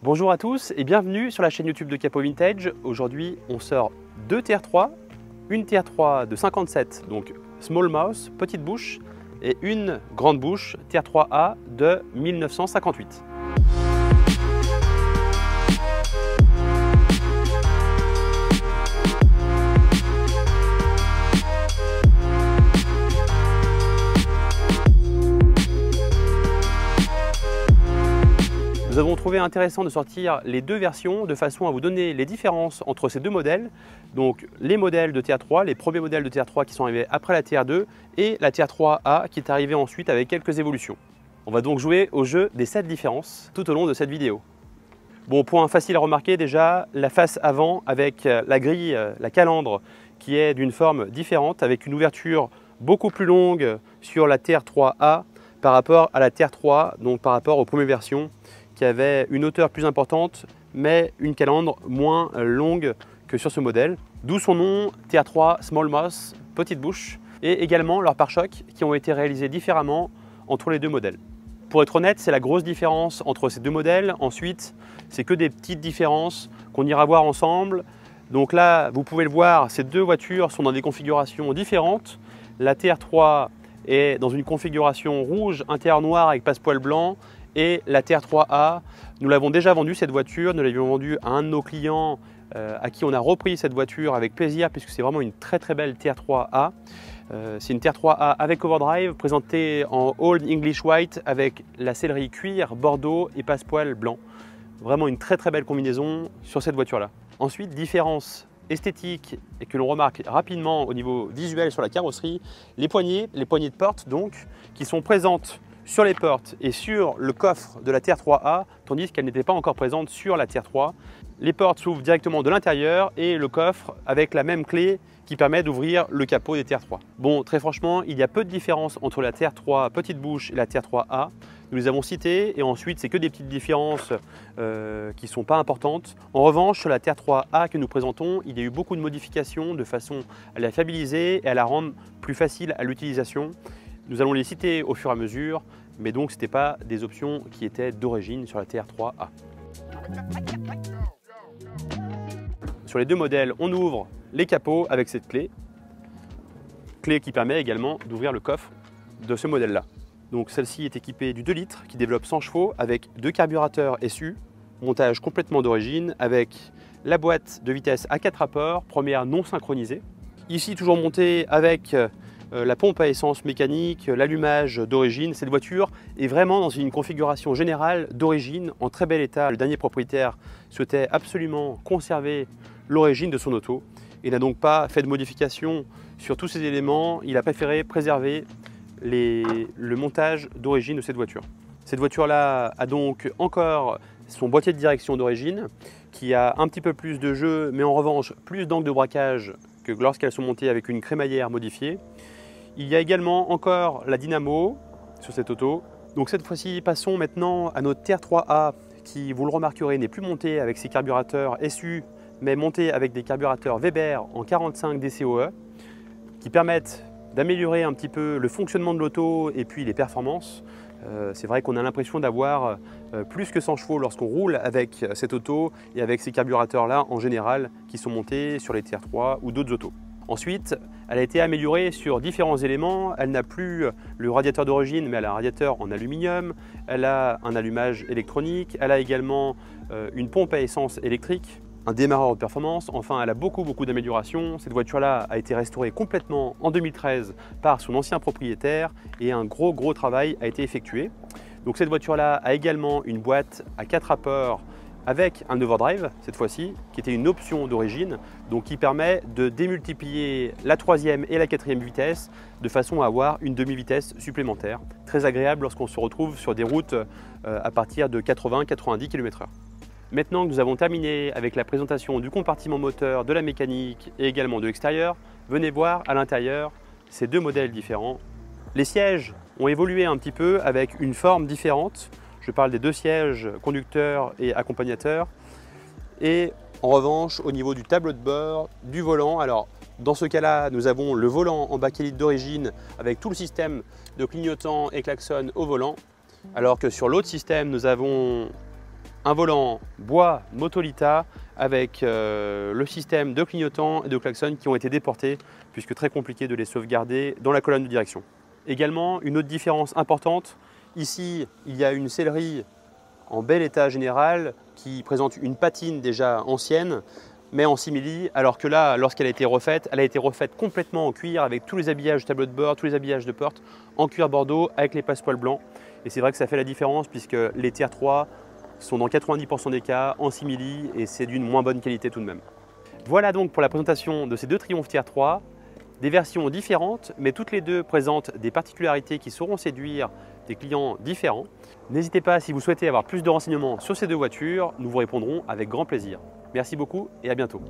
Bonjour à tous et bienvenue sur la chaîne YouTube de Capot Vintage. Aujourd'hui, on sort deux TR3, une TR3 de 57, donc Small Mouth, petite bouche, et une grande bouche, TR3A de 1958. Nous avons trouvé intéressant de sortir les deux versions de façon à vous donner les différences entre ces deux modèles. Donc les modèles de TR3, les premiers modèles de TR3 qui sont arrivés après la TR2 et la TR3A qui est arrivée ensuite avec quelques évolutions. On va donc jouer au jeu des 7 différences tout au long de cette vidéo. Bon, point facile à remarquer déjà, la face avant avec la grille, la calandre qui est d'une forme différente avec une ouverture beaucoup plus longue sur la TR3A par rapport à la TR3, donc par rapport aux premières versions qui avait une hauteur plus importante mais une calandre moins longue que sur ce modèle. D'où son nom TR3 Small Mouth, petite bouche, et également leurs pare-chocs qui ont été réalisés différemment entre les deux modèles. Pour être honnête, c'est la grosse différence entre ces deux modèles. Ensuite, c'est que des petites différences qu'on ira voir ensemble. Donc là, vous pouvez le voir, ces deux voitures sont dans des configurations différentes. La TR3 est dans une configuration rouge, intérieur noir avec passepoil blanc. Et la TR3A, nous l'avons déjà vendue cette voiture, nous l'avions vendue à un de nos clients à qui on a repris cette voiture avec plaisir puisque c'est vraiment une très belle TR3A. C'est une TR3A avec overdrive présentée en Old English White avec la sellerie cuir, bordeaux et passepoil blanc. Vraiment une très belle combinaison sur cette voiture-là. Ensuite, différence esthétique et que l'on remarque rapidement au niveau visuel sur la carrosserie, les poignées de porte donc, qui sont présentes sur les portes et sur le coffre de la TR3A, tandis qu'elle n'était pas encore présente sur la TR3. Les portes s'ouvrent directement de l'intérieur et le coffre avec la même clé qui permet d'ouvrir le capot des TR3. Bon, très franchement, il y a peu de différence entre la TR3 petite bouche et la TR3A. Nous les avons citées et ensuite, c'est que des petites différences qui ne sont pas importantes. En revanche, sur la TR3A que nous présentons, il y a eu beaucoup de modifications de façon à la fiabiliser et à la rendre plus facile à l'utilisation. Nous allons les citer au fur et à mesure, mais donc ce n'étaient pas des options qui étaient d'origine sur la TR3A. Sur les deux modèles, on ouvre les capots avec cette clé qui permet également d'ouvrir le coffre de ce modèle-là. Donc celle-ci est équipée du 2 litres qui développe 100 chevaux avec deux carburateurs SU, montage complètement d'origine avec la boîte de vitesse à 4 rapports, première non synchronisée. Ici toujours montée avec la pompe à essence mécanique, l'allumage d'origine. Cette voiture est vraiment dans une configuration générale d'origine en très bel état. Le dernier propriétaire souhaitait absolument conserver l'origine de son auto et n'a donc pas fait de modification sur tous ces éléments. Il a préféré préserver le montage d'origine de cette voiture. Cette voiture-là a donc encore son boîtier de direction d'origine qui a un petit peu plus de jeu, mais en revanche plus d'angle de braquage que lorsqu'elles sont montées avec une crémaillère modifiée. Il y a également encore la dynamo sur cette auto. Donc cette fois-ci, passons maintenant à notre TR3A qui, vous le remarquerez, n'est plus montée avec ses carburateurs SU, mais montée avec des carburateurs Weber en 45 DCOE qui permettent d'améliorer un petit peu le fonctionnement de l'auto et puis les performances. C'est vrai qu'on a l'impression d'avoir plus que 100 chevaux lorsqu'on roule avec cette auto et avec ces carburateurs-là en général qui sont montés sur les TR3 ou d'autres autos. Ensuite, elle a été améliorée sur différents éléments. Elle n'a plus le radiateur d'origine, mais elle a un radiateur en aluminium. Elle a un allumage électronique. Elle a également une pompe à essence électrique, un démarreur de performance. Enfin, elle a beaucoup d'améliorations. Cette voiture-là a été restaurée complètement en 2013 par son ancien propriétaire et un gros travail a été effectué. Donc cette voiture-là a également une boîte à 4 rapports avec un overdrive, cette fois-ci, qui était une option d'origine, donc qui permet de démultiplier la 3e et la 4e vitesse de façon à avoir une demi-vitesse supplémentaire. Très agréable lorsqu'on se retrouve sur des routes à partir de 80-90 km/h. Maintenant que nous avons terminé avec la présentation du compartiment moteur, de la mécanique et également de l'extérieur, venez voir à l'intérieur ces deux modèles différents. Les sièges ont évolué un petit peu avec une forme différente. Je parle des deux sièges conducteurs et accompagnateurs. Et en revanche, au niveau du tableau de bord, du volant, alors dans ce cas-là, nous avons le volant en bakélite d'origine avec tout le système de clignotant et klaxon au volant. Alors que sur l'autre système, nous avons Un volant bois Motolita avec le système de clignotant et de klaxon qui ont été déportés puisque très compliqué de les sauvegarder dans la colonne de direction. Également, une autre différence importante, ici il y a une sellerie en bel état général qui présente une patine déjà ancienne mais en simili, alors que là, lorsqu'elle a été refaite, elle a été refaite complètement en cuir avec tous les habillages de tableau de bord, tous les habillages de porte en cuir bordeaux avec les passepoils blancs. Et c'est vrai que ça fait la différence puisque les Tier 3 sont dans 90% des cas en simili et c'est d'une moins bonne qualité tout de même. Voilà donc pour la présentation de ces deux Triumph Tier 3, des versions différentes mais toutes les deux présentent des particularités qui sauront séduire des clients différents. N'hésitez pas si vous souhaitez avoir plus de renseignements sur ces deux voitures, nous vous répondrons avec grand plaisir. Merci beaucoup et à bientôt.